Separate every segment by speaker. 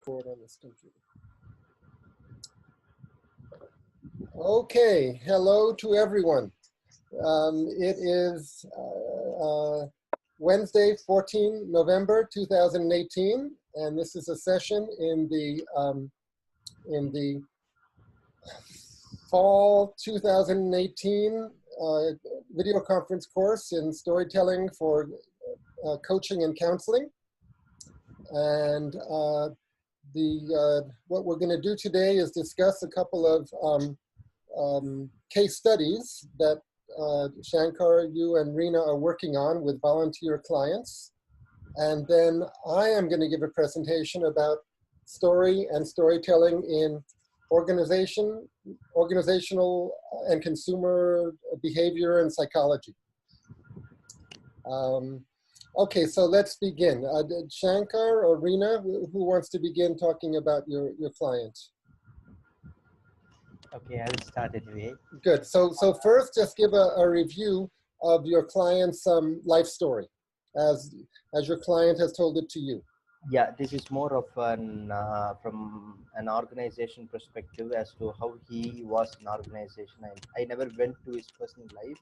Speaker 1: Record on this computer. Okay, hello to everyone. It is Wednesday, 14 November 2018, and this is a session in the fall 2018 video conference course in storytelling for coaching and counseling. And what we're going to do today is discuss a couple of case studies that Shankar, you and Reena are working on with volunteer clients. And then I am going to give a presentation about story and storytelling in organizational and consumer behavior and psychology. Okay, so let's begin. Shankar or Reena, who wants to begin talking about your client?
Speaker 2: Okay, I will start anyway.
Speaker 1: Good. So first, just give a review of your client's life story, as your client has told it to you.
Speaker 2: Yeah, this is more of an from an organization perspective as to how he was an organization. I never went to his personal life,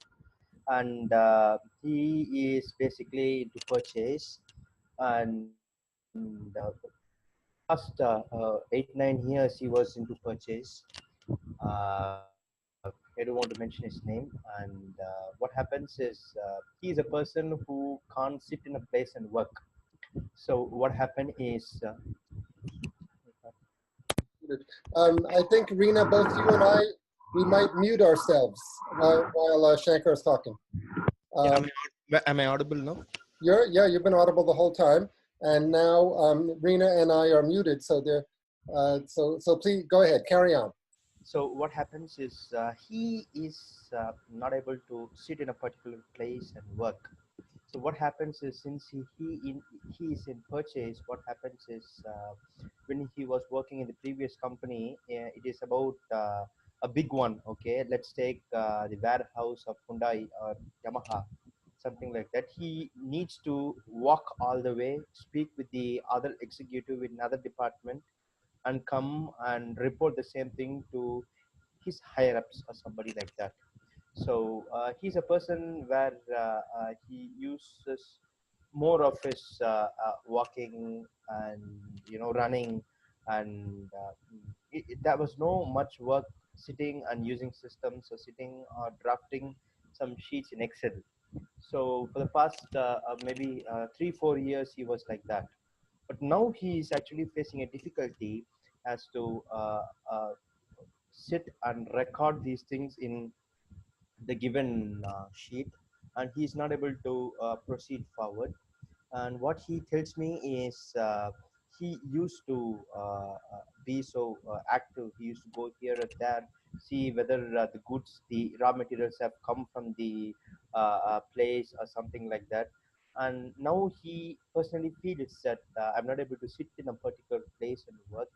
Speaker 2: and he is basically into purchase, and last 8-9 years he was into purchase. I don't want to mention his name. And what happens is he is a person who can't sit in a place and work. So what happened is
Speaker 1: I think, Reena, both you and I, we might mute ourselves while Shankar is talking.
Speaker 3: Am I audible now?
Speaker 1: Yeah, you've been audible the whole time, and now Reena and I are muted. So so please go ahead, carry on.
Speaker 2: So what happens is he is not able to sit in a particular place and work. So what happens is, since he is in purchase, what happens is when he was working in the previous company, it is about a big one. Okay, let's take the warehouse of Hyundai or Yamaha, something like that. He needs to walk all the way, speak with the other executive in another department, and come and report the same thing to his higher ups or somebody like that. So he's a person where he uses more of his walking and running, and there was no much work sitting and using systems or sitting or drafting some sheets in Excel. So for the past maybe 3-4 years he was like that. But now he is actually facing a difficulty as to sit and record these things in the given sheet, and he's not able to proceed forward. And what he tells me is he used to be so active. He used to go here and there, see whether the goods, the raw materials have come from the place or something like that. And now he personally feels that I'm not able to sit in a particular place and work,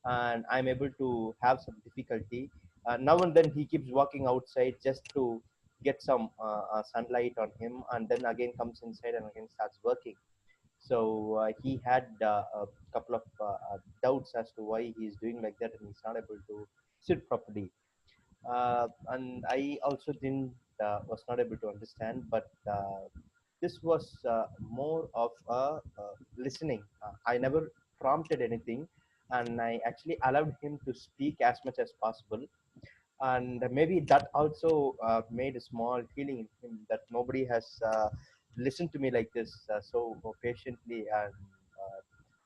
Speaker 2: and I'm able to have some difficulty. Now and then he keeps walking outside just to get some sunlight on him, and then again comes inside and again starts working. So he had a couple of doubts as to why he is doing like that, and he's not able to sit properly. And I also didn't was not able to understand, but this was more of a listening. I never prompted anything, and I actually allowed him to speak as much as possible. And maybe that also made a small feeling in him that nobody has listened to me like this so patiently, and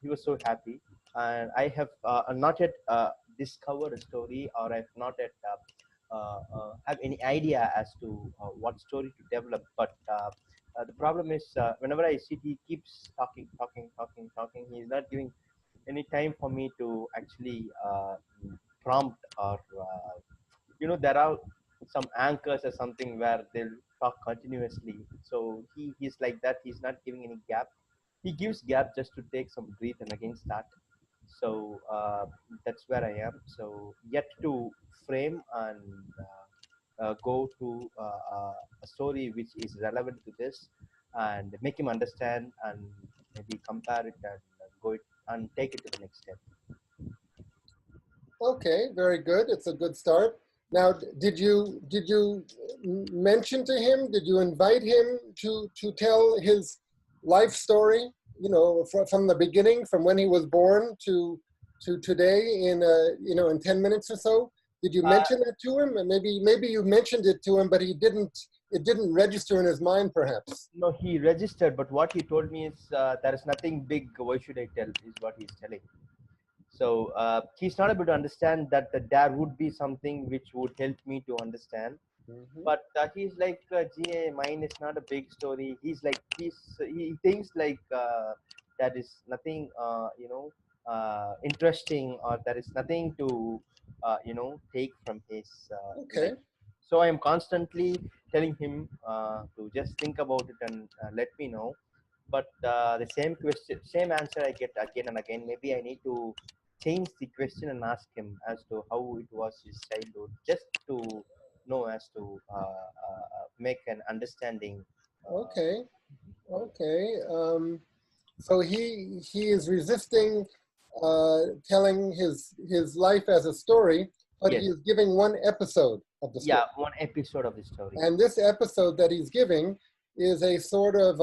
Speaker 2: he was so happy. And I have not yet discovered a story, or I've not yet have any idea as to what story to develop. But the problem is, whenever I sit, he keeps talking. He's not giving any time for me to actually prompt, or there are some anchors or something where they'll talk continuously. So he's like that. He's not giving any gap. He gives gap just to take some breath and again start. So that's where I am. So yet to frame and go to a story which is relevant to this, and make him understand, and maybe compare it and go it and take it to the next step.
Speaker 1: Okay, very good. It's a good start. Now, did you mention to him? Did you invite him to tell his life story? You know, from the beginning, from when he was born to today in you know, in 10 minutes or so. Did you mention that to him? And maybe you mentioned it to him, but he didn't. It didn't register in his mind, perhaps.
Speaker 2: No, he registered, but what he told me is there is nothing big. Why should I tell? Is what he's telling. So he's not able to understand that there would be something which would help me to understand.
Speaker 1: Mhm.
Speaker 2: But he's like, GA, mine is not a big story. He's like, he thinks like that is nothing, interesting, or there is nothing to, take from his
Speaker 1: Okay.
Speaker 2: life. So I am constantly telling him to just think about it and let me know. But the same question, same answer I get again and again. Maybe I need to change the question and ask him as to how it was his childhood, just to know, as to make an understanding.
Speaker 1: Okay.
Speaker 2: Of it.
Speaker 1: Okay. So he is resisting telling his life as a story, but he
Speaker 2: Yes,
Speaker 1: is giving one episode of the
Speaker 2: yeah,
Speaker 1: story.
Speaker 2: one episode of the story.
Speaker 1: And this episode that he's giving is a sort of,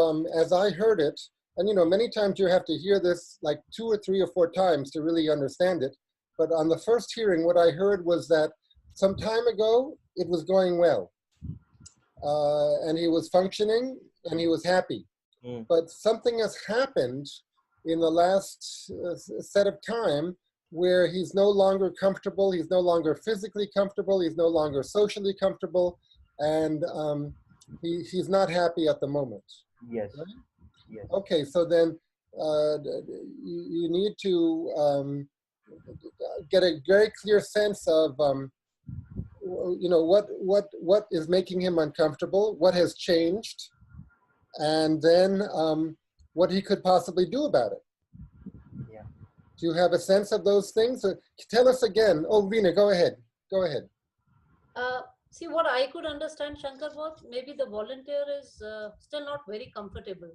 Speaker 1: as I heard it, and you know, many times you have to hear this like 2 or 3 or 4 times to really understand it. But on the first hearing, what I heard was that some time ago it was going well, and he was functioning and he was happy.
Speaker 2: Mm.
Speaker 1: But something has happened in the last set of time where he's no longer comfortable, he's no longer physically comfortable, he's no longer socially comfortable, and he's not happy at the moment.
Speaker 2: Yes,
Speaker 1: Right?
Speaker 2: yes,
Speaker 1: Okay, so then you need to get a very clear sense of you know, what is making him uncomfortable, what has changed, and then what he could possibly do about it.
Speaker 2: yeah.
Speaker 1: Do you have a sense of those things? Tell us again. Oh, Veena, go ahead. Go ahead.
Speaker 4: Uh, See, what I could understand, Shankar, was maybe the volunteer is still not very comfortable,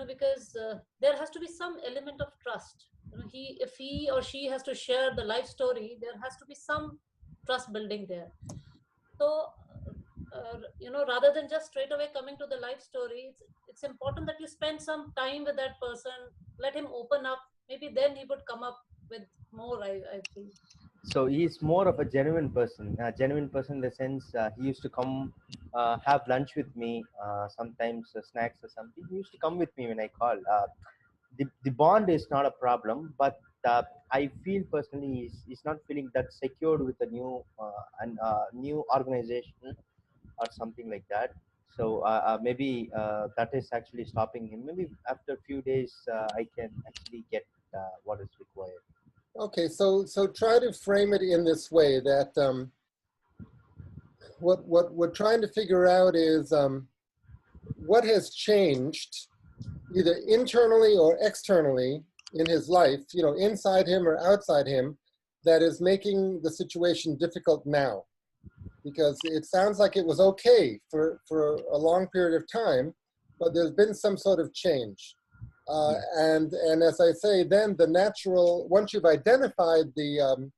Speaker 4: because there has to be some element of trust. If he or she has to share the life story, there has to be some trust building there. So, rather than just straight away coming to the life story, it's important that you spend some time with that person, let him open up. Maybe then he would come up with more, I feel.
Speaker 2: So he's more of a genuine person. A genuine person in the sense he used to come have lunch with me, sometimes snacks or something. He used to come with me when I call. The bond is not a problem, but I feel personally he's not feeling that secured with a new organization or something like that. So maybe that is actually stopping him. Maybe after a few days, I can actually get what is required.
Speaker 1: Okay, so try to frame it in this way that what we're trying to figure out is what has changed either internally or externally in his life, you know, inside him or outside him, that is making the situation difficult now. Because it sounds like it was okay for a long period of time, but there's been some sort of change.
Speaker 2: Yeah.
Speaker 1: And as I say, then the natural, once you've identified the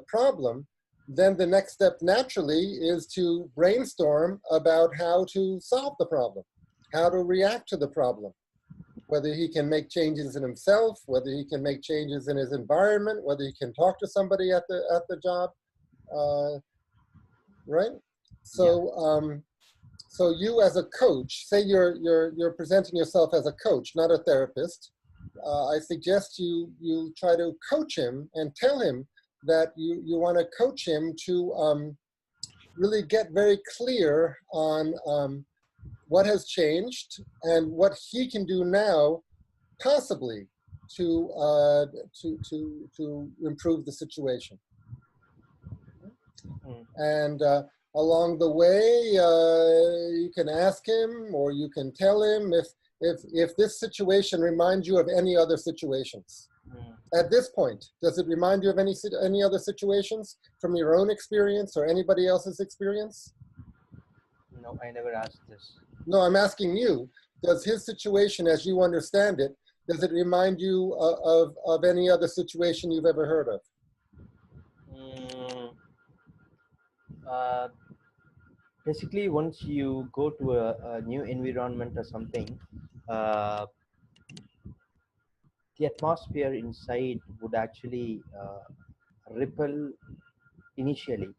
Speaker 1: problem, then the next step naturally is to brainstorm about how to solve the problem, how to react to the problem, whether he can make changes in himself, whether he can make changes in his environment, whether he can talk to somebody at the job, right?
Speaker 2: Yeah.
Speaker 1: So you as a coach, say you're presenting yourself as a coach, not a therapist. I suggest you try to coach him and tell him that you want to coach him to really get very clear on what has changed and what he can do now, possibly to improve the situation.
Speaker 2: Mm.
Speaker 1: And along the way, you can ask him or you can tell him if this situation reminds you of any other situations.
Speaker 2: Mm.
Speaker 1: At this point, does it remind you of any other situations from your own experience or anybody else's experience?
Speaker 2: No, I never asked this.
Speaker 1: No, I'm asking you. Does his situation, as you understand it, does it remind you of any other situation you've ever heard of?
Speaker 2: Uh, Basically, once you go to a new environment or something, uh, the atmosphere inside would actually ripple initially.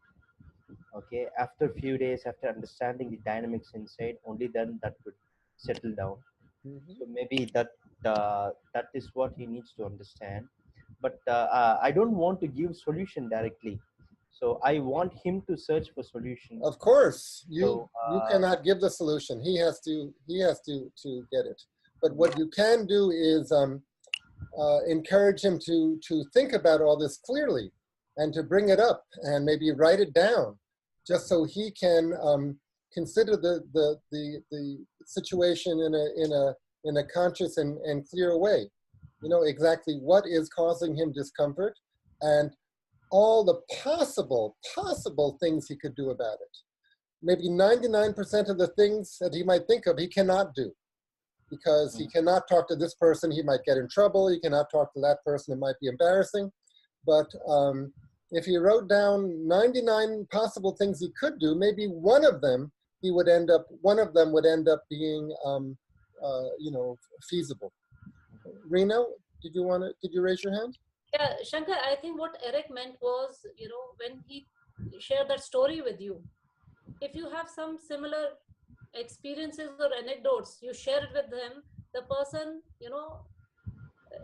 Speaker 2: Okay, after few days, after understanding the dynamics inside, only then that would settle down.
Speaker 1: Mhm.
Speaker 2: So maybe that is what he needs to understand. But I don't want to give solution directly. So I want him to search for solution.
Speaker 1: Of course,
Speaker 2: So
Speaker 1: you cannot give the solution. He has to get it. But what you can do is encourage him to think about all this clearly, and to bring it up and maybe write it down, just so he can consider the situation in a conscious and clear way. You know exactly what is causing him discomfort, and all the possible things he could do about it. Maybe 99% of the things that he might think of, he cannot do, because he cannot talk to this person, he might get in trouble. He cannot talk to that person, it might be embarrassing. But if he wrote down 99 possible things he could do, maybe one of them would end up being, feasible. Reno, did you raise your hand?
Speaker 4: Yeah, Shankar, I think what Eric meant was, when he shared that story with you, if you have some similar experiences or anecdotes, you share it with him, the person,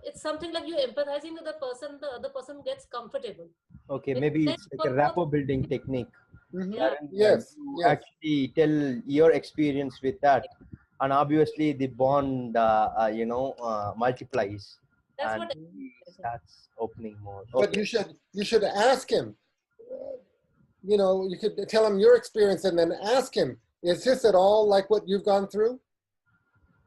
Speaker 4: it's something like you empathizing with the person, the other person gets comfortable.
Speaker 2: okay,
Speaker 4: Because
Speaker 2: maybe
Speaker 4: then
Speaker 2: it's like a
Speaker 4: for both,
Speaker 2: rapport building technique,
Speaker 1: Mm-hmm.
Speaker 4: yeah,
Speaker 2: wherein
Speaker 1: Yes,
Speaker 2: you
Speaker 1: yes.
Speaker 2: actually tell your experience with that, and obviously the bond, multiplies,
Speaker 4: that's
Speaker 2: and
Speaker 4: what
Speaker 2: he
Speaker 4: I think.
Speaker 2: starts opening more.
Speaker 1: But
Speaker 2: Okay.
Speaker 1: you should ask him. You could tell him your experience and then ask him, is this at all like what you've gone through?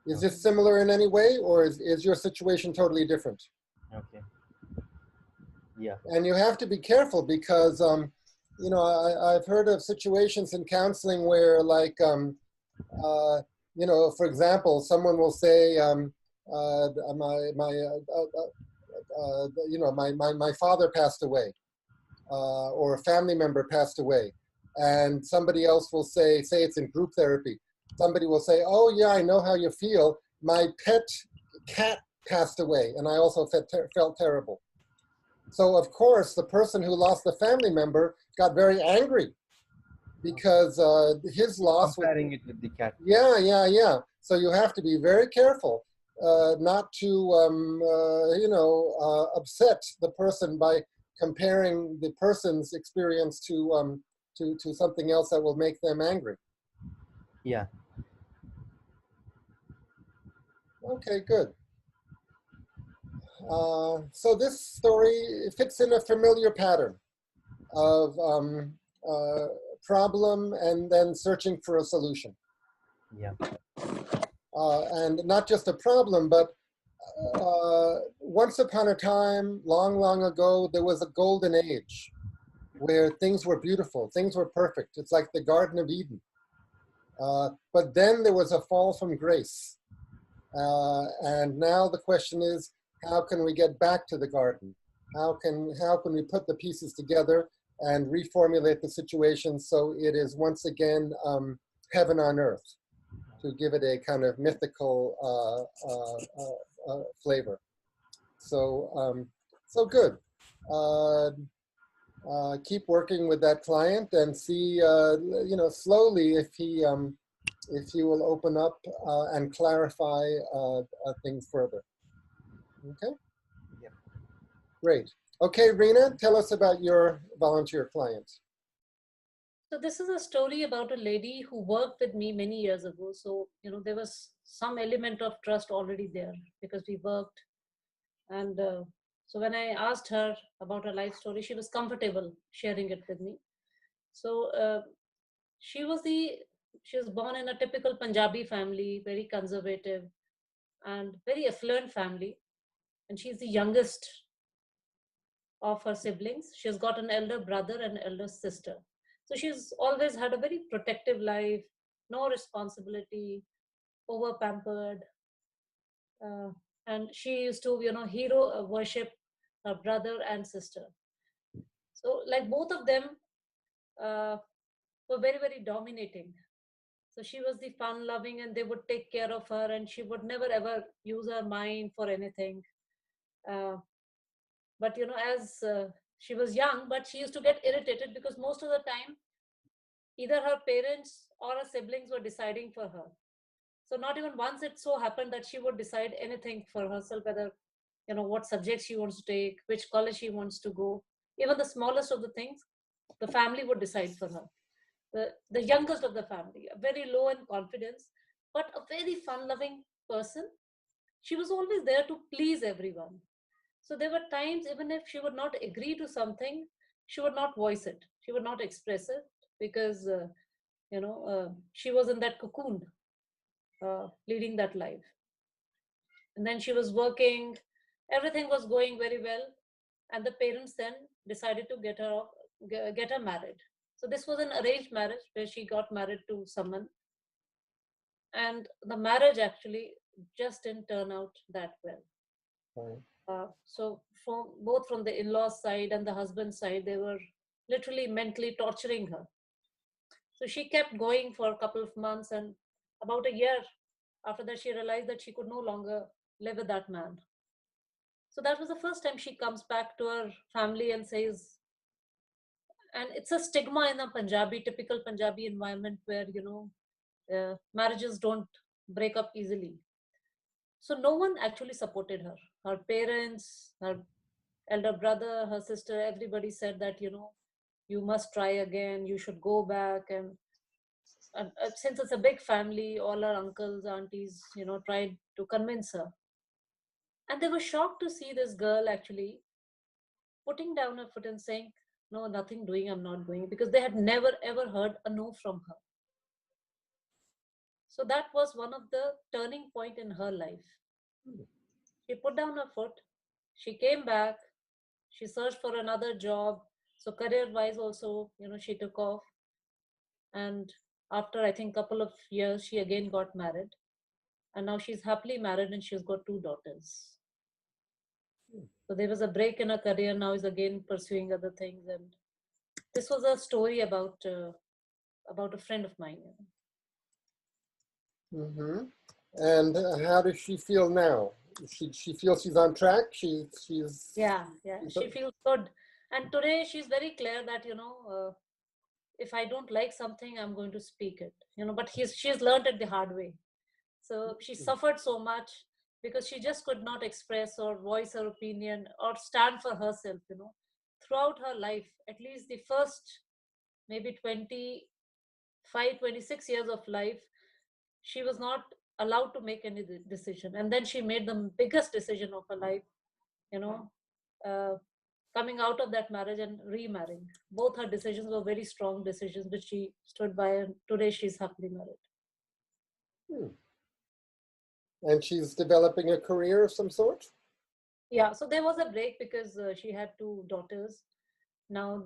Speaker 1: Is this similar in any way, or is your situation totally different?
Speaker 2: Okay. Yeah.
Speaker 1: And you have to be careful, because, I've heard of situations in counseling where, like, for example, someone will say, my father passed away, or a family member passed away, and somebody else will say it's in group therapy. Somebody will say, "Oh yeah, I know how you feel. My pet cat passed away, and I also felt terrible." So of course, the person who lost the family member got very angry, because his loss was,
Speaker 2: Comparing it with the cat.
Speaker 1: yeah. So you have to be very careful not to, upset the person by comparing the person's experience to something else that will make them angry.
Speaker 2: Yeah.
Speaker 1: Okay, good. So this story fits in a familiar pattern of problem and then searching for a solution.
Speaker 2: Yeah.
Speaker 1: And not just a problem, but once upon a time, long ago, there was a golden age where things were beautiful, things were perfect. It's like the Garden of Eden. But then there was a fall from grace. And now the question is, how can we get back to the garden? How can we put the pieces together and reformulate the situation so it is once again heaven on earth, to give it a kind of mythical flavor. So good. Keep working with that client and see, slowly if he will open up and clarify things further. Okay.
Speaker 2: Yep.
Speaker 1: Great. Okay, Rena, tell us about your volunteer client.
Speaker 4: So this is a story about a lady who worked with me many years ago. So, there was some element of trust already there because we worked. And so when I asked her about her life story, she was comfortable sharing it with me. So she was she was born in a typical Punjabi family, very conservative and very affluent family. And she's the youngest of her siblings. She's got an elder brother and elder sister. So she's always had a very protective life, no responsibility, over pampered. Uh, and she used to, hero worship her brother and sister. So, like both of them, were very, very dominating. So she was the fun loving and they would take care of her and she would never ever use her mind for anything. Uh, but as she was young, but she used to get irritated because most of the time, either her parents or her siblings were deciding for her. So not even once it so happened that she would decide anything for herself, whether, what subjects she wants to take, which college she wants to go. Even the smallest of the things, the family would decide for her. The youngest of the family, very low in confidence, but a very fun-loving person. She was always there to please everyone. So there were times, even if she would not agree to something, she would not voice it. She would not express it because, she was in that cocoon, leading that life. And then she was working, everything was going very well. And the parents then decided to get her married. So this was an arranged marriage where she got married to someone. And the marriage actually just didn't turn out that well.
Speaker 1: Right.
Speaker 4: So from the in-laws side and the husband's side, they were literally mentally torturing her. So she kept going for a couple of months, and about a year after that, she realized that she could no longer live with that man. So that was the first time she comes back to her family and says, and it's a stigma in a typical Punjabi environment where, marriages don't break up easily. So no one actually supported her. Her parents, her elder brother, her sister, everybody said that, you must try again, you should go back. And since it's a big family, all her uncles, aunties, tried to convince her. And they were shocked to see this girl actually putting down her foot and saying, no, nothing doing, I'm not going, because they had never ever heard a no from her. So that was one of the turning point in her life. She put down her foot, she came back, she searched for another job. So career wise also, she took off. And after I think couple of years, she again got married. And now she's happily married and she's got 2 daughters. So there was a break in her career. Now is again pursuing other things. And this was a story about a friend of mine.
Speaker 1: Mm-hmm. And how does she feel now? She feels she's on track. She's
Speaker 4: Yeah. She feels good. And today she's very clear that if I don't like something, I'm going to speak it. But she's learned it the hard way. So she suffered so much because she just could not express or voice her opinion or stand for herself. Throughout her life, at least the first maybe 25, 26 years of life, she was not allowed to make any decision. And then she made the biggest decision of her life, you know, uh, coming out of that marriage and remarrying. Both her decisions were very strong decisions, which she stood by, and today she's happily married.
Speaker 1: And she's developing a career of some sort?
Speaker 4: Yeah, so there was a break because she had 2 daughters. Now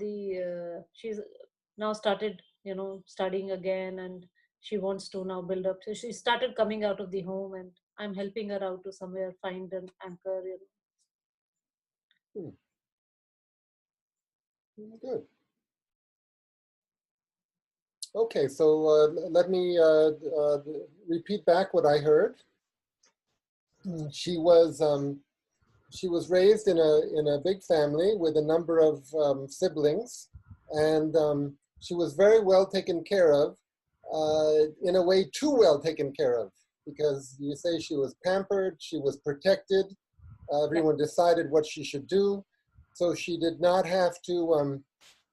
Speaker 4: she's now started, studying again, and she wants to now build up. So she started coming out of the home, and I'm helping her out to somewhere find an anchor.
Speaker 1: Good. Okay, so let me repeat back what I heard. She was raised in a big family with a number of siblings, and she was very well taken care of, in a way too well taken care of, because you say she was pampered, she was protected, everyone decided what she should do, so she did not have to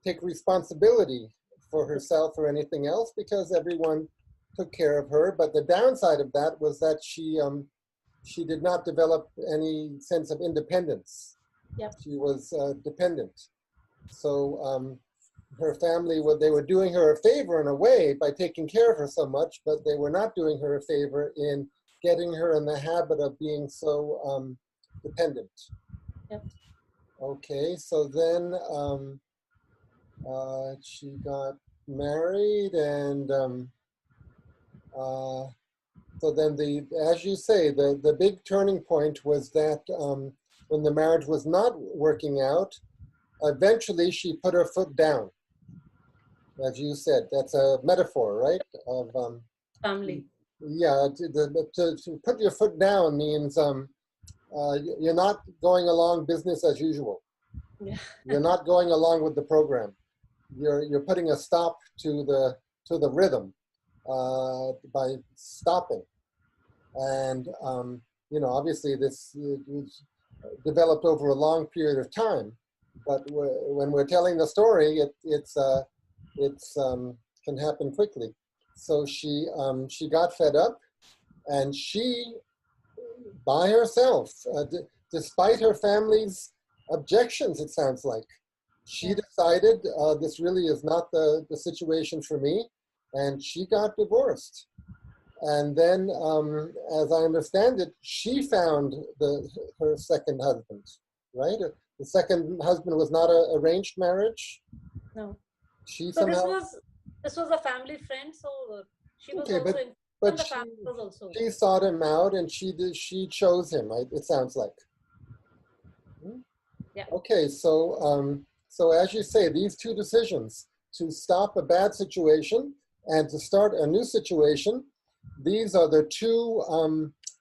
Speaker 1: take responsibility for herself or anything else because everyone took care of her. But the downside of that was that she did not develop any sense of independence.
Speaker 4: Yep.
Speaker 1: She was dependent. So her family, they were doing her a favor in a way by taking care of her so much, but they were not doing her a favor in getting her in the habit of being so dependent.
Speaker 4: Yep.
Speaker 1: Okay, so then she got married, and so then as you say, the big turning point was that when the marriage was not working out, eventually she put her foot down. as you said. That's a metaphor, right? Of
Speaker 4: Family.
Speaker 1: yeah, to put your foot down means you're not going along business as usual.
Speaker 4: Yeah.
Speaker 1: You're not going along with the program. You're putting a stop to the rhythm by stopping. And obviously this was developed over a long period of time. But when we're telling the story, it's can happen quickly. So she got fed up, and she, by herself, despite her family's objections, it sounds like, she
Speaker 4: Yeah.
Speaker 1: decided this really is not the situation for me, and she got divorced. And then, as I understand it, she found her second husband, right? The second husband was not an arranged marriage.
Speaker 4: No.
Speaker 1: She
Speaker 4: So
Speaker 1: somehow,
Speaker 4: this was a family friend. So she was
Speaker 1: okay,
Speaker 4: also
Speaker 1: but
Speaker 4: in, and
Speaker 1: but
Speaker 4: the
Speaker 1: she
Speaker 4: family was also.
Speaker 1: she sought him out, and she chose him. Right? It sounds like. Hmm?
Speaker 4: Yeah.
Speaker 1: Okay, so as you say, these two decisions, to stop a bad situation and to start a new situation, these are the two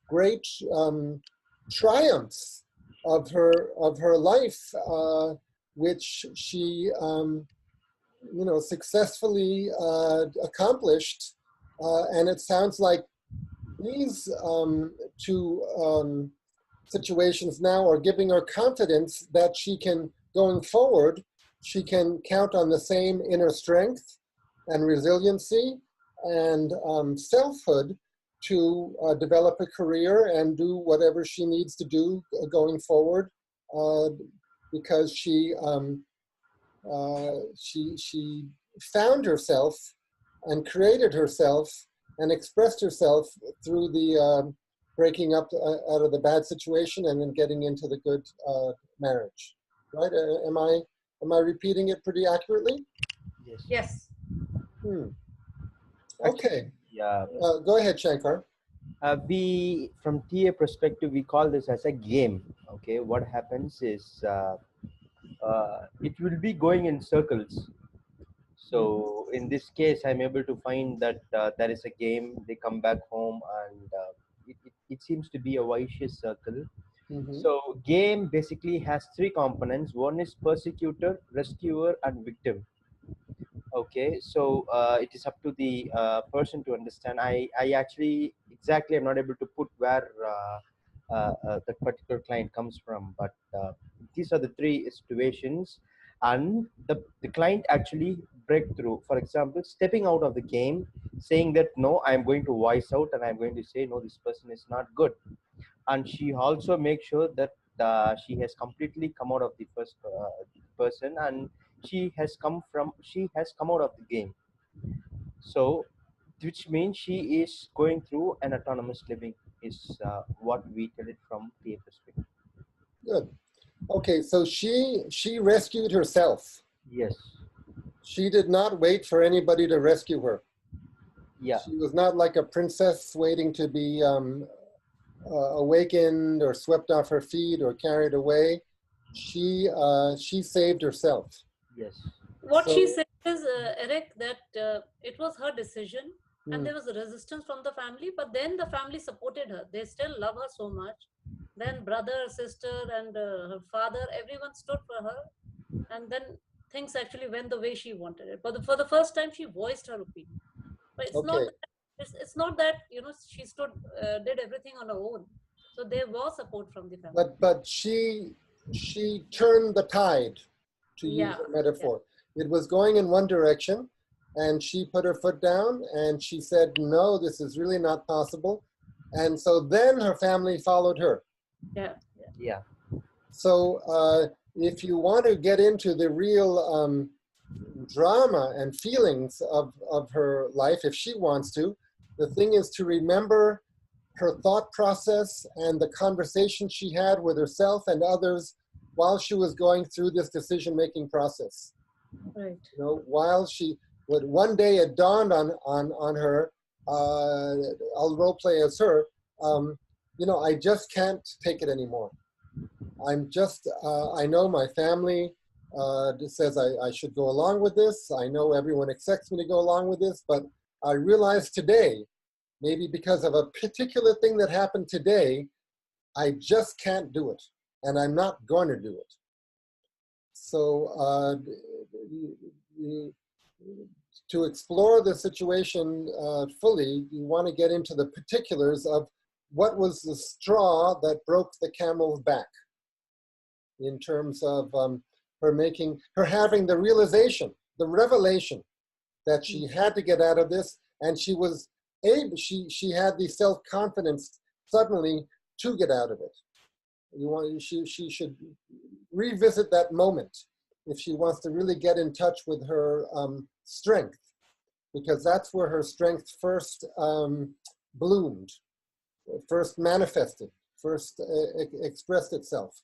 Speaker 1: great triumphs of her life, which she successfully accomplished. And it sounds like these two situations now are giving her confidence that she can, going forward, she can count on the same inner strength and resiliency and selfhood to develop a career and do whatever she needs to do going forward, because she found herself and created herself and expressed herself through the breaking up out of the bad situation and then getting into the good marriage. Right? Am I repeating it pretty accurately?
Speaker 2: Yes.
Speaker 4: Yes.
Speaker 1: Okay.
Speaker 2: Yeah.
Speaker 1: Go ahead, Shankar.
Speaker 2: We, from TA perspective, we call this as a game. Okay, what happens is it will be going in circles. So in this case, I'm able to find that there is a game. They come back home, and it seems to be a vicious circle.
Speaker 1: Mm-hmm.
Speaker 2: So game basically has three components. One is persecutor, rescuer, and victim. Okay, so it is up to the person to understand. I actually exactly I'm not able to put where that particular client comes from, but these are the three situations, and the client actually break through. For example, stepping out of the game, saying that no, I'm going to voice out, and I'm going to say no, this person is not good, and she also makes sure that she has completely come out of the first person, and she has come out of the game. So which means she is going through an autonomous living is what we tell it from the perspective.
Speaker 1: Good. Okay, so she rescued herself.
Speaker 2: Yes.
Speaker 1: She did not wait for anybody to rescue her.
Speaker 2: Yeah.
Speaker 1: She was not like a princess waiting to be awakened or swept off her feet or carried away. She saved herself.
Speaker 2: Yes.
Speaker 4: What
Speaker 1: So,
Speaker 4: she said is, Eric, that it was her decision, and
Speaker 1: hmm,
Speaker 4: there was a resistance from the family, but then the family supported her. They still love her so much. Then brother, sister, and her father, everyone stood for her, and then things actually went the way she wanted it. But for the first time, she voiced her opinion. But
Speaker 1: okay,
Speaker 4: it's not that she stood did everything on her own. So there was support from the family.
Speaker 1: but she turned the tide, to use
Speaker 4: Yeah,
Speaker 1: a
Speaker 4: yeah,
Speaker 1: metaphor. It was going in one direction, and she put her foot down and she said, "No, this is really not possible." And so then her family followed her.
Speaker 4: yeah, yeah.
Speaker 2: Yeah.
Speaker 1: So if you want to get into the real drama and feelings of her life, if she wants to, the thing is to remember her thought process and the conversation she had with herself and others while she was going through this decision-making process.
Speaker 4: Right.
Speaker 1: While but one day it dawned on her, I'll role play as her, I just can't take it anymore. I know my family says I should go along with this. I know everyone expects me to go along with this, but I realize today, maybe because of a particular thing that happened today, I just can't do it, and I'm not going to do it. So to explore the situation fully, you want to get into the particulars of what was the straw that broke the camel's back, in terms of her having the realization, the revelation that she had to get out of this, and she was able, she had the self-confidence suddenly to get out of it. She should revisit that moment if she wants to really get in touch with her strength, because that's where her strength first bloomed, first manifested, first expressed itself.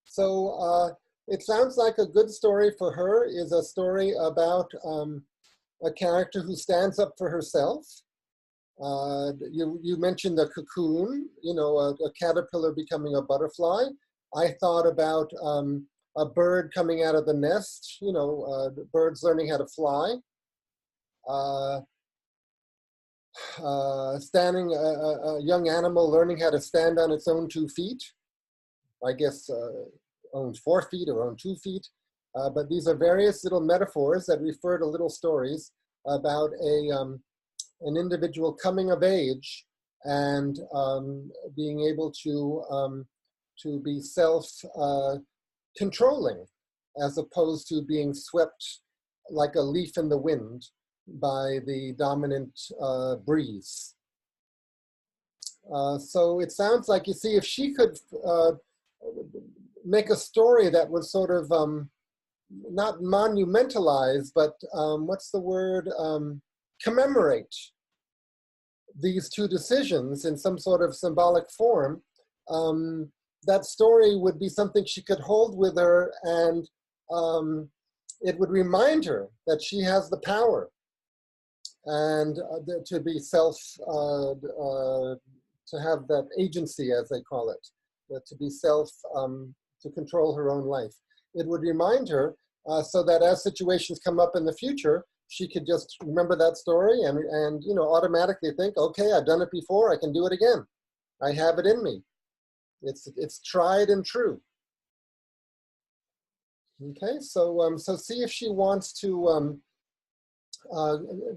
Speaker 1: So it sounds like a good story for her is a story about a character who stands up for herself. You mentioned a cocoon, a caterpillar becoming a butterfly. I thought about a bird coming out of the nest, birds learning how to fly. A young animal learning how to stand on its own 2 feet. I guess own 4 feet or own 2 feet. But these are various little metaphors that refer to little stories about an individual coming of age and being able to be self-controlling, as opposed to being swept like a leaf in the wind by the dominant breeze. So it sounds like, you see, if she could make a story that was sort of not monumentalize, but what's the word? Commemorate these 2 decisions in some sort of symbolic form, that story would be something she could hold with her, and it would remind her that she has the power and to be to have that agency, as they call it, to be to control her own life. It would remind her so that as situations come up in the future, she could just remember that story and automatically think, okay, I've done it before, I can do it again. I have it in me. It's tried and true. Okay, so see if she wants to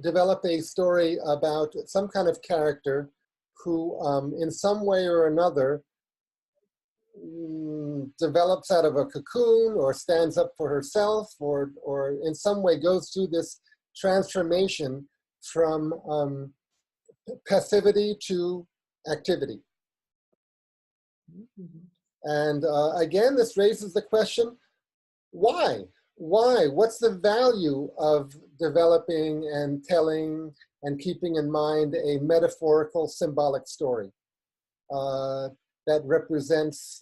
Speaker 1: develop a story about some kind of character who, in some way or another, develops out of a cocoon or stands up for herself, or in some way goes through this transformation from passivity to activity. And again, this raises the question, why? Why? What's the value of developing and telling and keeping in mind a metaphorical, symbolic story that represents,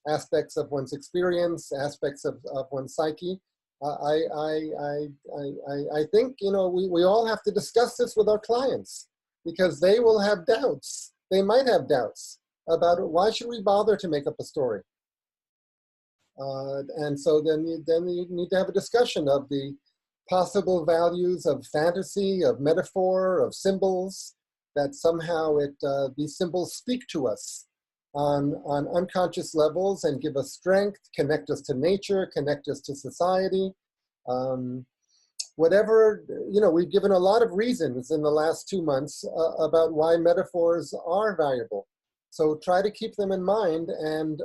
Speaker 1: aspects of one's experience, aspects of one's psyche? I think, we all have to discuss this with our clients, because they will have doubts. They might have doubts about it. Why should we bother to make up a story? And so then you need to have a discussion of the possible values of fantasy, of metaphor, of symbols, that somehow these symbols speak to us on unconscious levels and give us strength, connect us to nature, connect us to society. Whatever, we've given a lot of reasons in the last 2 months about why metaphors are valuable. So try to keep them in mind and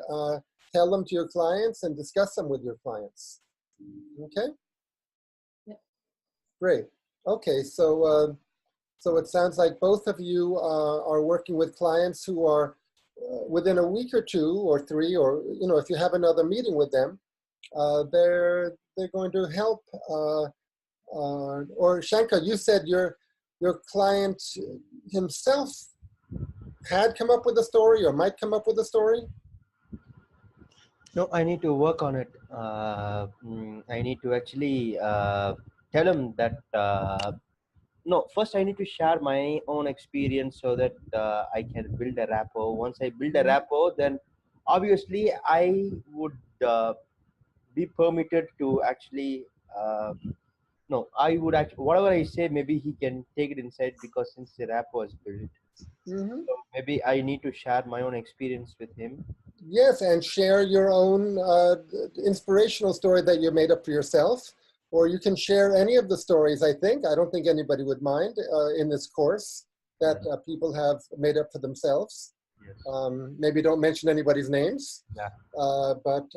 Speaker 1: tell them to your clients and discuss them with your clients. Okay?
Speaker 4: Yeah.
Speaker 1: Great. Okay, so it sounds like both of you are working with clients who are within a week or 2 or 3, or if you have another meeting with them, they're going to help. Or Shankar, you said your client himself had come up with a story or might come up with a story?
Speaker 2: No, I need to work on it. I need to actually tell him that no, first I need to share my own experience so that I can build a rapport. Once I build a rapport, then obviously I would be permitted to actually no, I would actually, whatever I say, maybe he can take it inside, because since the rap was built,
Speaker 1: Hmm.
Speaker 2: so maybe I need to share my own experience with him.
Speaker 1: Yes, and share your own inspirational story that you made up for yourself, or you can share any of the stories, I think. I don't think anybody would mind in this course that people have made up for themselves.
Speaker 2: Yes.
Speaker 1: Maybe don't mention anybody's names,
Speaker 2: Yeah.
Speaker 1: but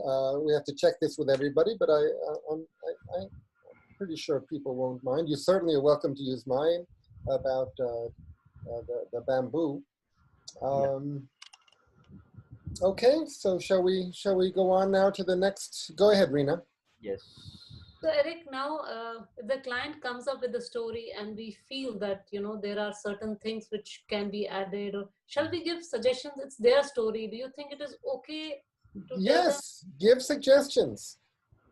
Speaker 1: we have to check this with everybody, but I'm pretty sure people won't mind. You certainly are welcome to use mine about the bamboo. Okay, so shall we go on now to the next? Go ahead, Rena.
Speaker 2: Yes.
Speaker 4: So Eric, now if the client comes up with a story and we feel that there are certain things which can be added, or shall we give suggestions? It's their story. Do you think it is okay to tell them?
Speaker 1: Yes, give suggestions,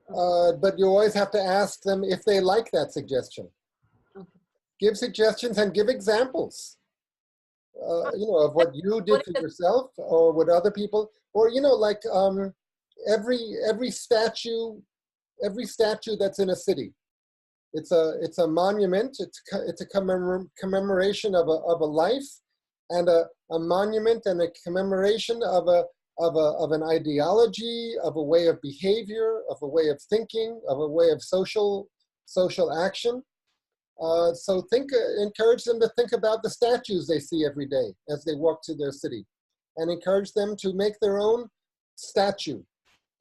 Speaker 1: but you always have to ask them if they like that suggestion.
Speaker 4: Okay.
Speaker 1: Give suggestions and give examples. Of what you did for yourself or what other people, or like every statue that's in a city, it's a monument. It's a commemoration of a life, and a monument and a commemoration of an ideology, of a way of behavior, of a way of thinking, of a way of social action. So encourage them to think about the statues they see every day as they walk through their city, and encourage them to make their own statue,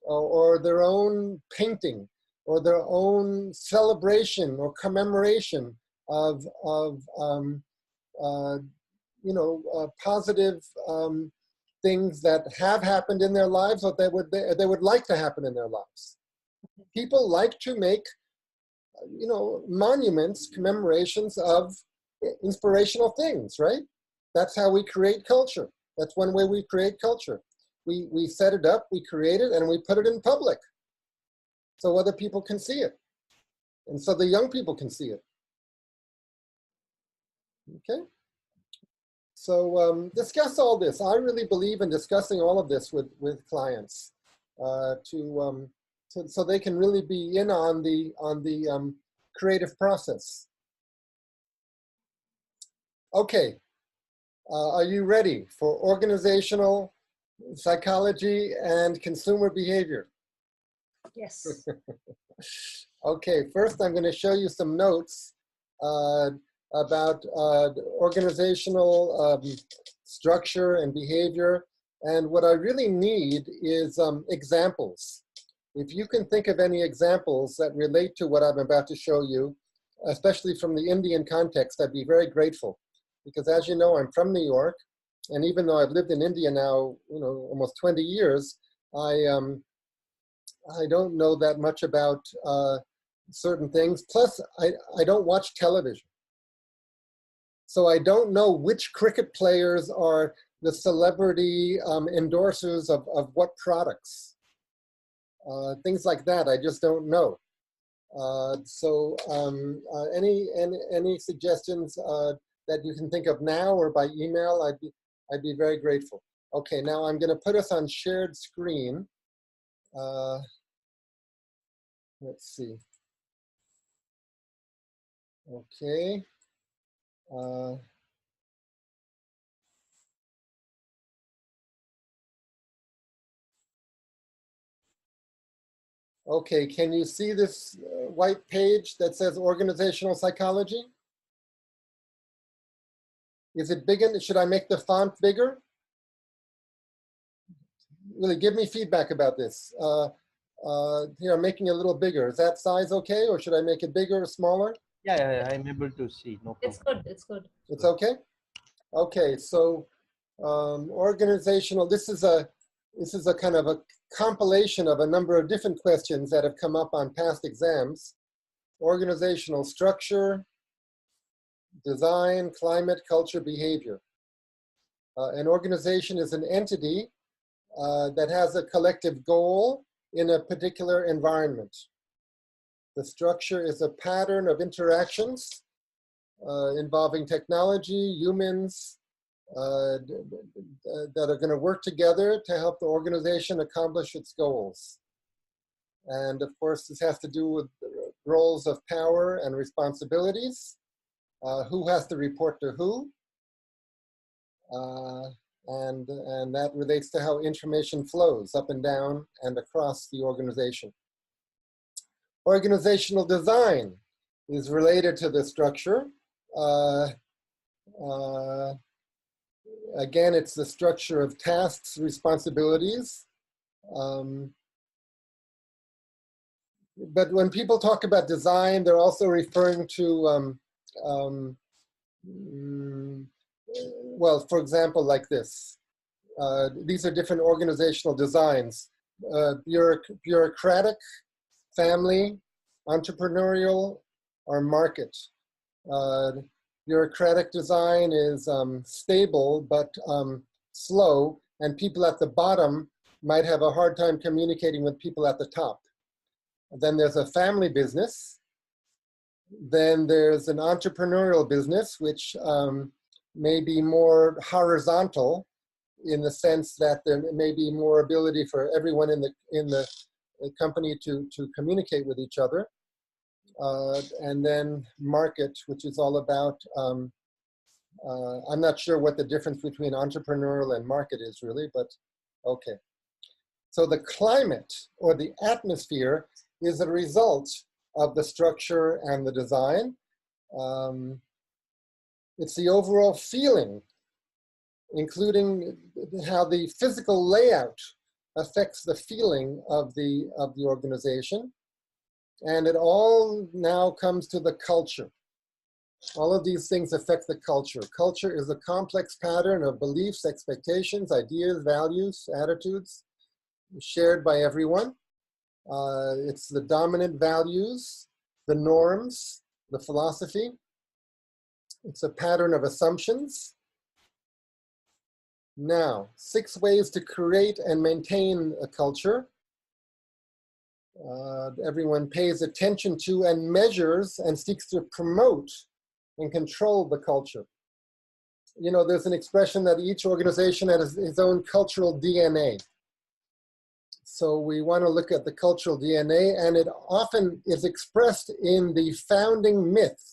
Speaker 1: or their own painting, or their own celebration or commemoration of positive things that have happened in their lives, or they would like to happen in their lives. People like to make monuments, commemorations of inspirational things, right? That's how we create culture. That's one way we create culture. We set it up, we create it, and we put it in public so other people can see it. And so the young people can see it. Okay? So discuss all this. I really believe in discussing all of this with clients so they can really be in on the creative process. Okay, are you ready for organizational psychology and consumer behavior?
Speaker 4: Yes.
Speaker 1: Okay, first I'm going to show you some notes about organizational structure and behavior. And what I really need is examples. If you can think of any examples that relate to what I'm about to show you, especially from the Indian context, I'd be very grateful. Because as you know, I'm from New York, and even though I've lived in India now, almost 20 years, I don't know that much about certain things. Plus, I don't watch television. So I don't know which cricket players are the celebrity endorsers of what products. Things like that, I just don't know. Any suggestions that you can think of now or by email, I'd be very grateful. Okay, now I'm going to put us on shared screen. Let's see. Okay. Okay, can you see this white page that says organizational psychology? Is it big? Should I make the font bigger? Really, give me feedback about this. Here, I'm making it a little bigger. Is that size okay, or should I make it bigger or smaller?
Speaker 2: Yeah, I'm able to see. No problem.
Speaker 4: It's good. It's good.
Speaker 1: It's okay? Okay, so organizational, this is a kind of a compilation of a number of different questions that have come up on past exams. Organizational structure, design, climate, culture, behavior. An organization is an entity that has a collective goal in a particular environment. The structure is a pattern of interactions involving technology, humans, that are going to work together to help the organization accomplish its goals. And of course, this has to do with roles of power and responsibilities. Who has to report to who? And that relates to how information flows up and down and across the organization. Organizational design is related to the structure. Again, it's the structure of tasks, responsibilities. But when people talk about design, they're also referring to, well, for example, like this. These are different organizational designs. Bureaucratic, family, entrepreneurial, or market. Bureaucratic design is stable but slow, and people at the bottom might have a hard time communicating with people at the top. Then there's a family business. Then there's an entrepreneurial business, which may be more horizontal in the sense that there may be more ability for everyone in the company to communicate with each other. And then market, which is all about, I'm not sure what the difference between entrepreneurial and market is really, but okay. So the climate or the atmosphere is a result of the structure and the design. It's the overall feeling, including how the physical layout affects the feeling of the organization. And it all now comes to the culture. All of these things affect the culture. Culture is a complex pattern of beliefs, expectations, ideas, values, attitudes shared by everyone. It's the dominant values, the norms, the philosophy. It's a pattern of assumptions. Now, 6 ways to create and maintain a culture. Everyone pays attention to and measures and seeks to promote and control the culture. You know, there's an expression that each organization has its own cultural DNA. So we want to look at the cultural DNA, and it often is expressed in the founding myth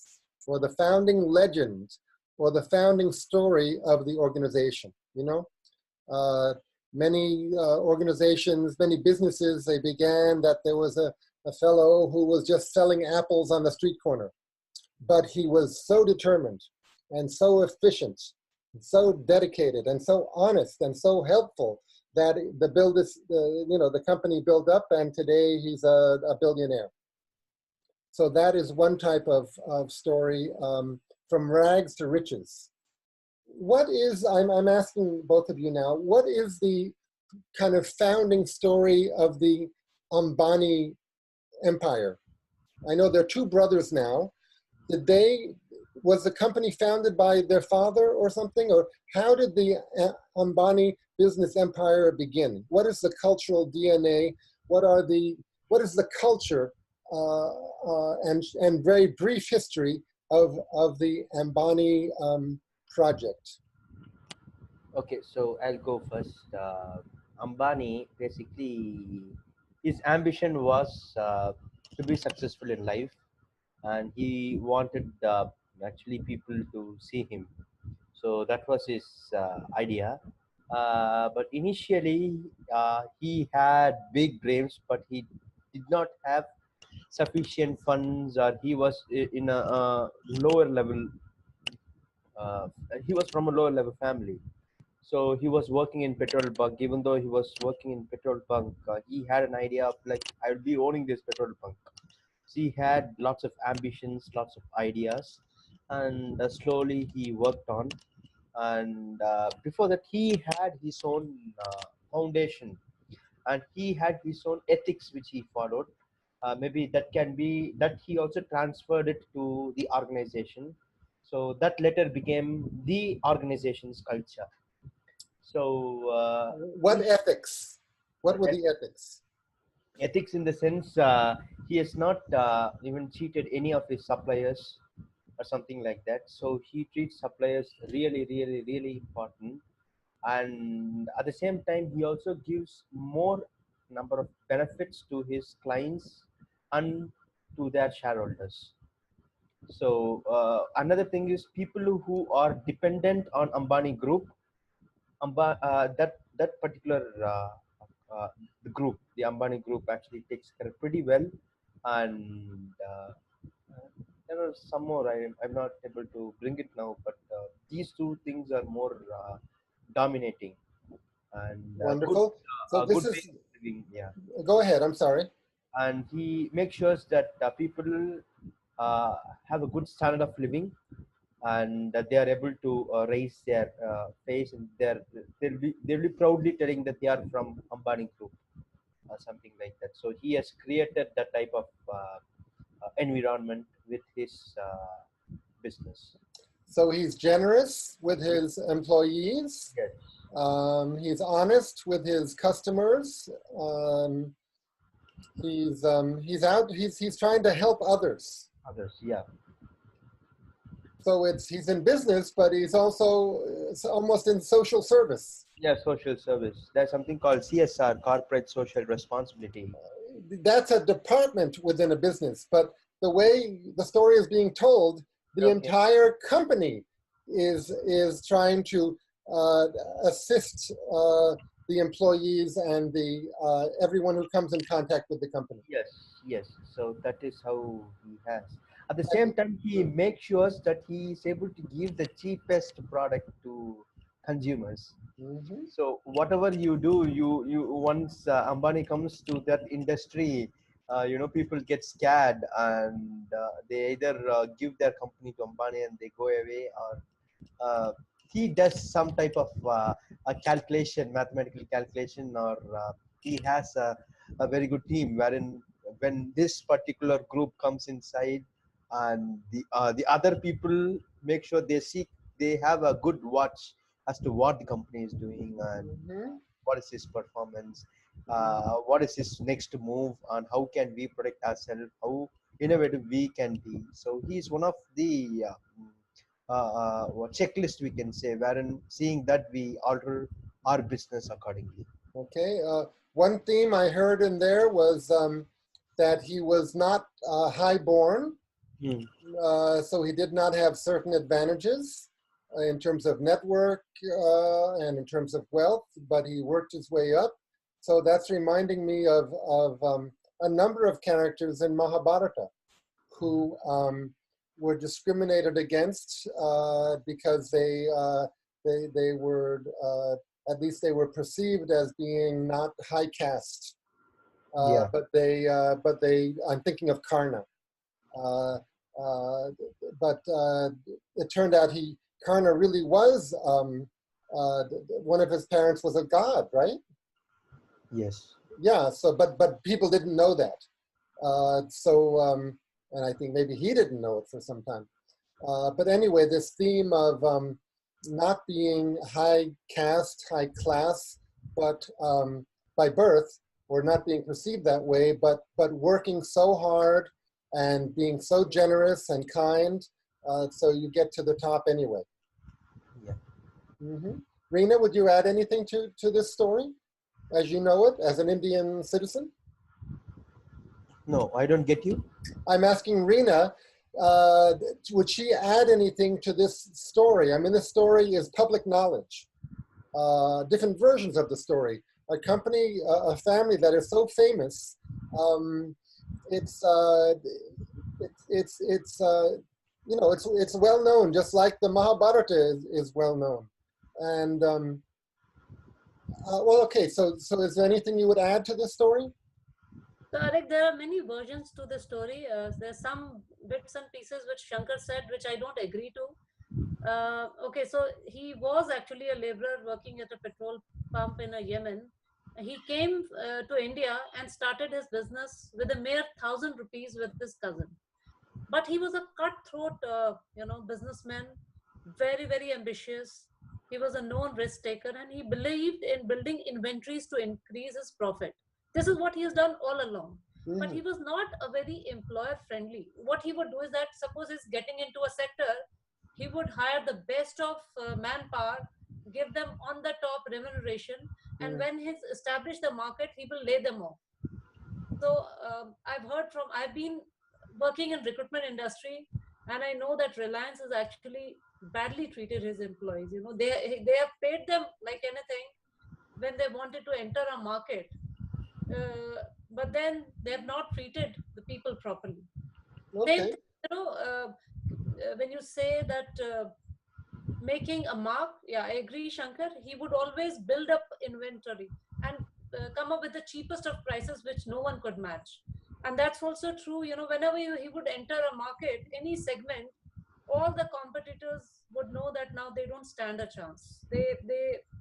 Speaker 1: or the founding legend or the founding story of the organization, you know? Many organizations, many businesses, they began that there was a fellow who was just selling apples on the street corner. But he was so determined and so efficient, and so dedicated and so honest and so helpful that the company built up, and today he's a billionaire. So that is one type of story, from rags to riches. What is, I'm asking both of you now, what is the kind of founding story of the Ambani empire? I know there are 2 brothers now. Was the company founded by their father or something? Or how did the Ambani business empire begin? What is the cultural DNA? What is the culture and very brief history of the Ambani project?
Speaker 2: Okay, so I'll go first. Ambani, basically, his ambition was to be successful in life, and he wanted actually people to see him. So that was his idea. But initially, he had big dreams, but he did not have sufficient funds, or he was in a lower level. Uh, he was from a lower level family, so he was working in petrol bunk. Even though he was working in petrol bunk, he had an idea of like, I will be owning this petrol bunk. So he had lots of ambitions, lots of ideas, and slowly he worked on. And before that, he had his own foundation, and he had his own ethics which he followed. Maybe that can be that he also transferred it to the organization. So that later became the organization's culture. So
Speaker 1: What ethics? What were the ethics?
Speaker 2: ethics in the sense, he has not even cheated any of his suppliers. or something like that. So he treats suppliers really, really, really important, and at the same time he also gives more number of benefits to his clients and to their shareholders. So another thing is people who are dependent on Ambani Group, that particular uh, the group, the Ambani Group actually takes care pretty well, and there are some more. I'm not able to bring it now, but these two things are more dominating, and
Speaker 1: Wonderful. So this
Speaker 2: good way
Speaker 1: is,
Speaker 2: of living. Yeah,
Speaker 1: go ahead, I'm sorry.
Speaker 2: and he makes sure that people uh, have a good standard of living, and that they are able to raise their face, and they'll be proudly telling that they are from Ambani Group or something like that. So he has created that type of environment with his business.
Speaker 1: So he's generous with his employees.
Speaker 2: Yes.
Speaker 1: He's honest with his customers. He's trying to help others.
Speaker 2: Others, yeah.
Speaker 1: So he's in business, but he's also almost in social service.
Speaker 2: Yeah, social service. There's something called CSR, corporate social responsibility.
Speaker 1: That's a department within a business, but the way the story is being told, the entire company is trying to assist the employees and the everyone who comes in contact with the company.
Speaker 2: Yes, yes. So that is how he has. At the same time, he makes sure that he is able to give the cheapest product to consumers.
Speaker 1: Mm-hmm.
Speaker 2: So whatever you do, you once Ambani comes to that industry, people get scared, and they either give their company to Ambani and they go away, or he does some type of a calculation, mathematical calculation, or he has a very good team wherein when this particular group comes inside, and the other people make sure they have a good watch as to what the company is doing, and
Speaker 1: Mm-hmm.
Speaker 2: what is his performance, what is his next move, and how can we protect ourselves, how innovative we can be. So he's one of the checklist, we can say, wherein seeing that we alter our business accordingly.
Speaker 1: Okay. One theme I heard in there was that he was not high-born, so he did not have certain advantages in terms of network and in terms of wealth, but he worked his way up. So that's reminding me of a number of characters in Mahabharata who were discriminated against because they were at least they were perceived as being not high caste.
Speaker 2: Yeah.
Speaker 1: But they I'm thinking of Karna. But it turned out Karna really was one of his parents was a god, right?
Speaker 2: Yes.
Speaker 1: Yeah. So, but people didn't know that. And I think maybe he didn't know it for some time. But anyway, this theme of not being high caste, high class, but by birth, or not being perceived that way, but working so hard and being so generous and kind, so you get to the top anyway.
Speaker 2: Yeah.
Speaker 1: Mm-hmm. Reena, would you add anything to this story, as you know it, as an Indian citizen?
Speaker 2: No, I don't get you.
Speaker 1: I'm asking Reena, would she add anything to this story? I mean, this story is public knowledge. Different versions of the story. A company, a family that is so famous, it's well known, just like the Mahabharata is well known. And well, okay. So is there anything you would add to this story?
Speaker 4: So, Arik, there are many versions to the story. There's some bits and pieces which Shankar said, which I don't agree to. Okay, so he was actually a laborer working at a petrol pump in Yemen. He came to India and started his business with a mere 1,000 rupees with his cousin. But he was a cutthroat, businessman, very, very ambitious. He was a known risk taker, and he believed in building inventories to increase his profit. This is what he has done all along. but he was not a very employer friendly. What he would do is that suppose he's getting into a sector, he would hire the best of manpower, give them on the top remuneration, and when he's established the market, he will lay them off. So I've been working in recruitment industry, and I know that Reliance has actually badly treated his employees. You know, they have paid them like anything when they wanted to enter a market, but then they have not treated the people properly. Same
Speaker 1: Okay.
Speaker 4: thing, when you say that making a mark, yeah, I agree, Shankar. He would always build up inventory and come up with the cheapest of prices, which no one could match. And that's also true, whenever he would enter a market, any segment, all the competitors would know that now they don't stand a chance. They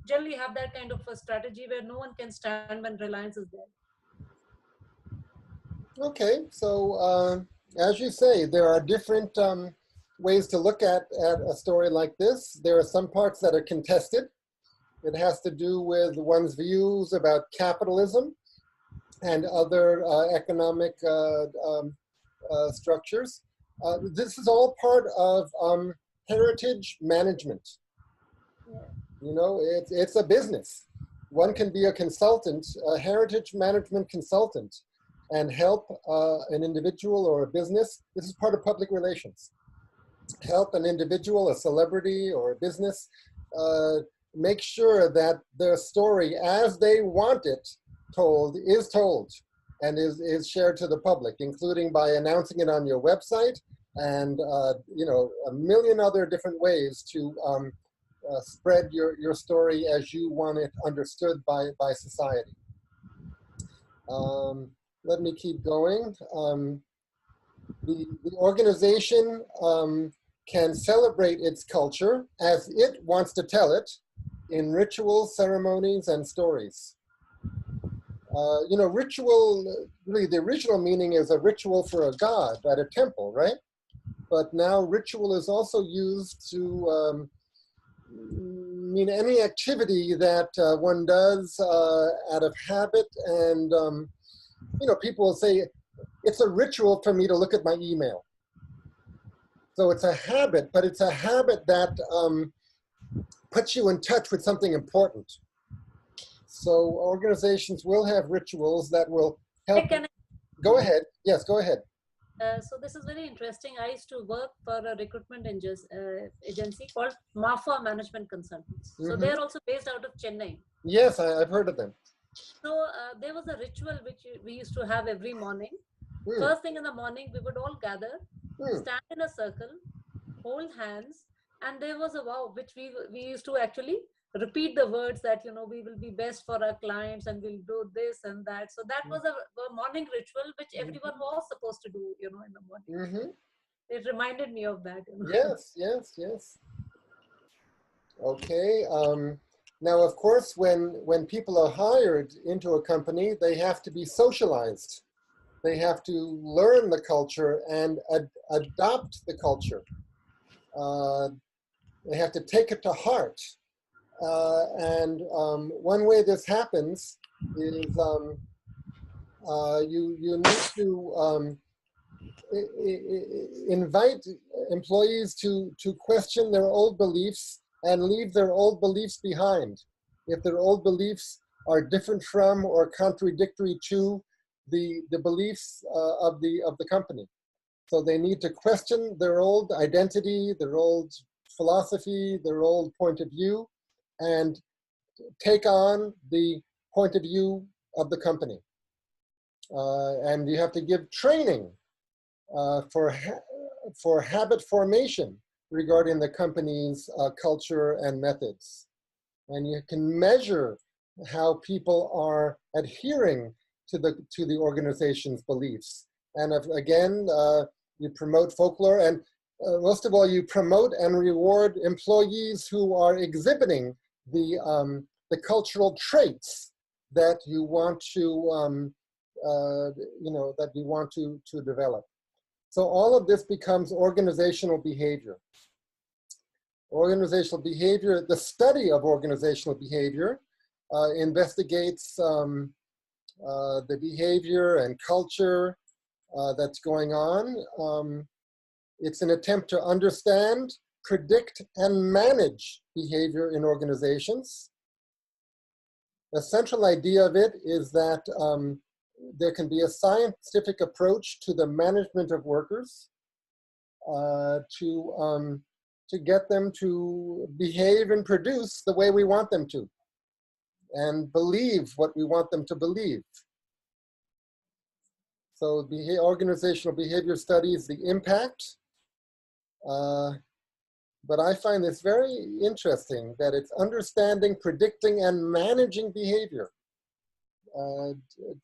Speaker 4: generally have that kind of a strategy where no one can stand when Reliance is there.
Speaker 1: Okay, so as you say, there are different ways to look at a story like this. There are some parts that are contested. It has to do with one's views about capitalism and other economic structures. This is all part of heritage management.
Speaker 4: Yeah.
Speaker 1: You know, it's a business. One can be a consultant, a heritage management consultant, and help an individual or a business. This is part of public relations. Help an individual, a celebrity, or a business make sure that their story as they want it told is told and is shared to the public, including by announcing it on your website and a million other different ways to spread your story as you want it understood by society. Let me keep going. The organization can celebrate its culture as it wants to tell it in rituals, ceremonies, and stories. Ritual, really the original meaning is a ritual for a god at a temple, right? But now ritual is also used to mean any activity that one does out of habit. And, people will say, it's a ritual for me to look at my email. So it's a habit, but it's a habit that puts you in touch with something important. So organizations will have rituals that will help. Go ahead. Yes, go ahead.
Speaker 4: So this is very interesting. I used to work for a recruitment agency called MAFA Management Consultants. So they're also based out of Chennai.
Speaker 1: Yes, I've heard of them.
Speaker 4: So there was a ritual which we used to have every morning. First thing in the morning, we would all gather, stand in a circle, hold hands, and there was a vow which we used to actually repeat the words that we will be best for our clients and we'll do this and that. So that was a morning ritual which everyone was supposed to do in the morning. It reminded me of that.
Speaker 1: Yes. Okay. Now, of course, when people are hired into a company, they have to be socialized. They have to learn the culture and adopt the culture. They have to take it to heart. And one way this happens is you need to invite employees to question their old beliefs and leave their old beliefs behind. If their old beliefs are different from or contradictory to the beliefs of the company. So they need to question their old identity, their old philosophy, their old point of view, and take on the point of view of the company. And you have to give training for habit formation regarding the company's culture and methods. And you can measure how people are adhering to the organization's beliefs. And again, you promote folklore, and most of all, you promote and reward employees who are exhibiting the cultural traits that you want to that you want to develop. So all of this becomes organizational behavior. Organizational behavior, the study of organizational behavior investigates the behavior and culture that's going on. It's an attempt to understand, predict, and manage behavior in organizations. The central idea of it is that there can be a scientific approach to the management of workers to get them to behave and produce the way we want them to, and believe what we want them to believe. So organizational behavior studies the impact, but I find this very interesting that it's understanding, predicting, and managing behavior,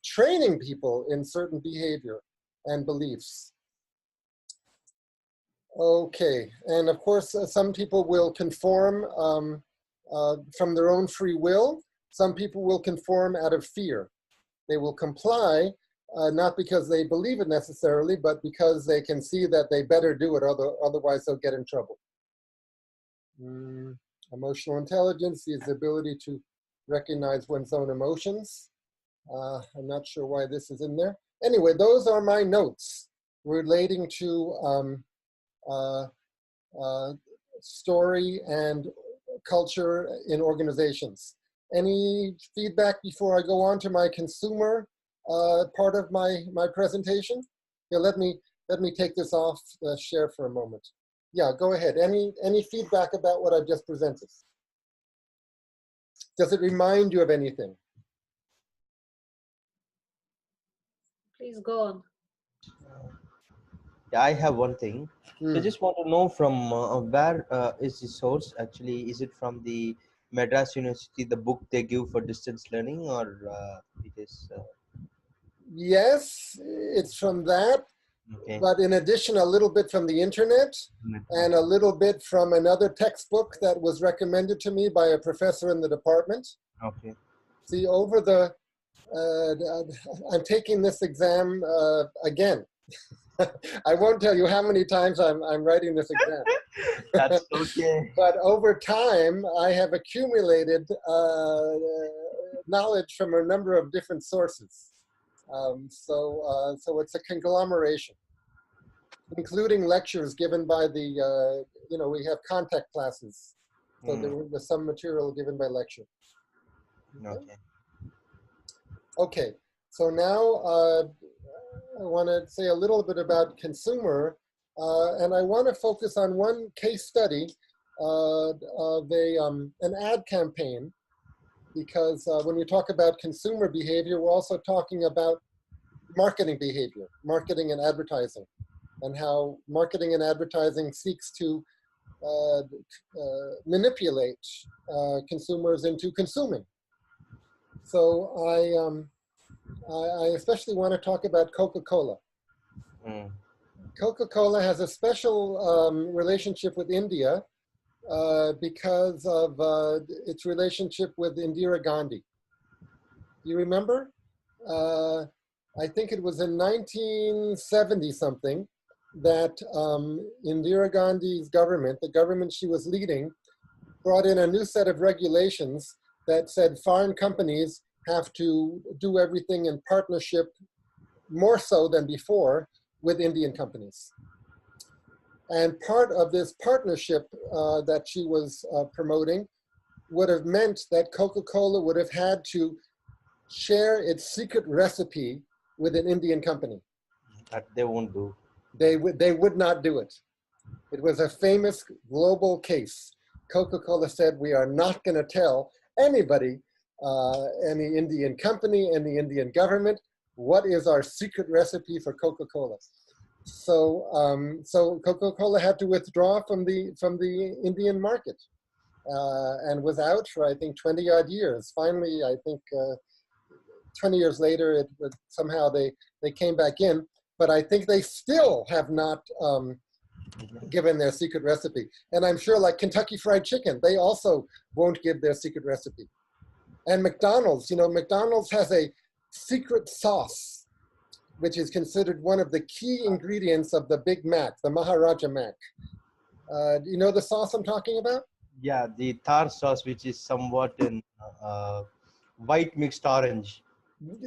Speaker 1: training people in certain behavior and beliefs. Okay, and of course, some people will conform from their own free will. Some people will conform out of fear. They will comply, not because they believe it necessarily, but because they can see that they better do it, otherwise they'll get in trouble. Emotional intelligence is the ability to recognize one's own emotions. I'm not sure why this is in there. Anyway, those are my notes relating to story and culture in organizations. Any feedback before I go on to my consumer part of my presentation? Yeah, let me take this off share for a moment. Yeah, go ahead. Any feedback about what I've just presented? Does it remind you of anything?
Speaker 4: Please go on.
Speaker 2: Yeah, I have one thing. I just want to know from where is the source actually? Is it from the Madras University, the book they give for distance learning, or it is?
Speaker 1: Yes, it's from that.
Speaker 2: Okay.
Speaker 1: But in addition, a little bit from the internet and a little bit from another textbook that was recommended to me by a professor in the department.
Speaker 2: Okay.
Speaker 1: See, over the, I'm taking this exam again. I won't tell you how many times I'm writing this exam.
Speaker 2: That's okay.
Speaker 1: But over time, I have accumulated knowledge from a number of different sources. So it's a conglomeration, including lectures given by the, we have contact classes. So there was some material given by lecture.
Speaker 2: Okay.
Speaker 1: Okay, so now I want to say a little bit about consumer, and I want to focus on one case study of an ad campaign, because when we talk about consumer behavior, we're also talking about marketing behavior, marketing and advertising, and how marketing and advertising seeks to manipulate consumers into consuming. So I especially want to talk about Coca-Cola. Coca-Cola has a special relationship with India because of its relationship with Indira Gandhi. You remember? I think it was in 1970 something that Indira Gandhi's government, the government she was leading, brought in a new set of regulations that said foreign companies have to do everything in partnership, more so than before, with Indian companies. And part of this partnership that she was promoting would have meant that Coca-Cola would have had to share its secret recipe with an Indian company.
Speaker 2: That they won't do.
Speaker 1: They would not do it. It was a famous global case. Coca-Cola said, we are not going to tell anybody, any Indian company, any Indian government, what is our secret recipe for Coca-Cola. So so Coca-Cola had to withdraw from the Indian market and was out for, I think, 20 odd years. Finally, I think 20 years later, it was, somehow they came back in, but I think they still have not given their secret recipe. And I'm sure, like Kentucky Fried Chicken, they also won't give their secret recipe. And McDonald's, McDonald's has a secret sauce, which is considered one of the key ingredients of the Big Mac, the Maharaja Mac. Do you know the sauce I'm talking about?
Speaker 2: Yeah, the tar sauce, which is somewhat in white mixed orange.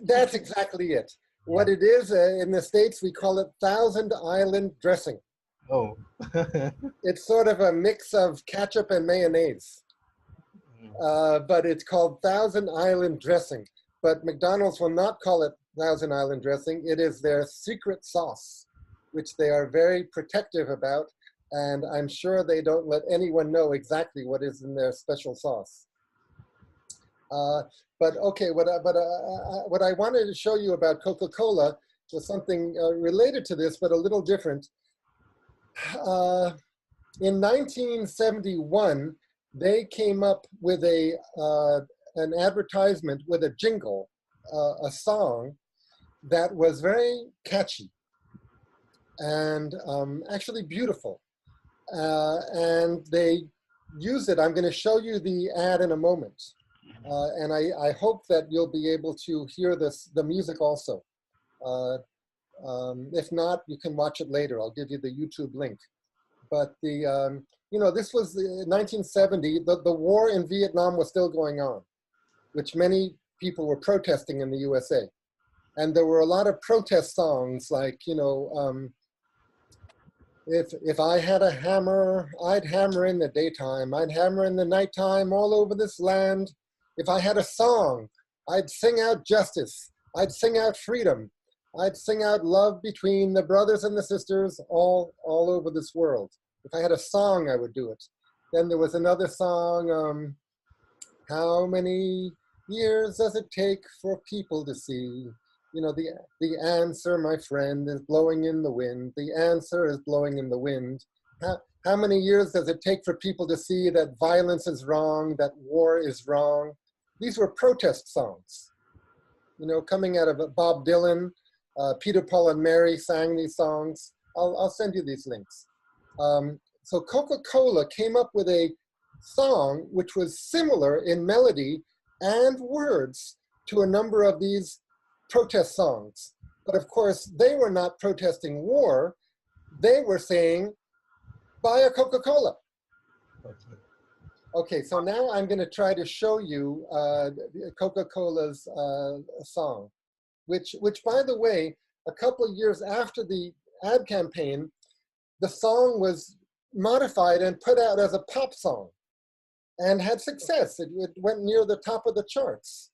Speaker 1: That's exactly it. What it is, in the States, we call it Thousand Island dressing.
Speaker 2: Oh.
Speaker 1: It's sort of a mix of ketchup and mayonnaise, but it's called Thousand Island dressing. But McDonald's will not call it Thousand Island dressing. It is their secret sauce, which they are very protective about, and I'm sure they don't let anyone know exactly what is in their special sauce. But okay, what I wanted to show you about Coca-Cola was something related to this, but a little different. In 1971, they came up with an advertisement with a jingle, a song that was very catchy and actually beautiful. And they used it. I'm going to show you the ad in a moment. And I hope that you'll be able to hear the music also. If not, you can watch it later. I'll give you the YouTube link. But this was 1970. The war in Vietnam was still going on, which many people were protesting in the USA. And there were a lot of protest songs like, if I had a hammer, I'd hammer in the daytime. I'd hammer in the nighttime all over this land. If I had a song, I'd sing out justice. I'd sing out freedom. I'd sing out love between the brothers and the sisters all over this world. If I had a song, I would do it. Then there was another song, how many years does it take for people to see? The answer, my friend, is blowing in the wind. The answer is blowing in the wind. How many years does it take for people to see that violence is wrong, that war is wrong? These were protest songs, coming out of Bob Dylan. Peter, Paul, and Mary sang these songs. I'll send you these links. So Coca-Cola came up with a song which was similar in melody and words to a number of these protest songs. But of course, they were not protesting war. They were saying, buy a Coca-Cola. Okay, so now I'm going to try to show you Coca-Cola's song, which, by the way, a couple of years after the ad campaign, the song was modified and put out as a pop song and had success. It went near the top of the charts.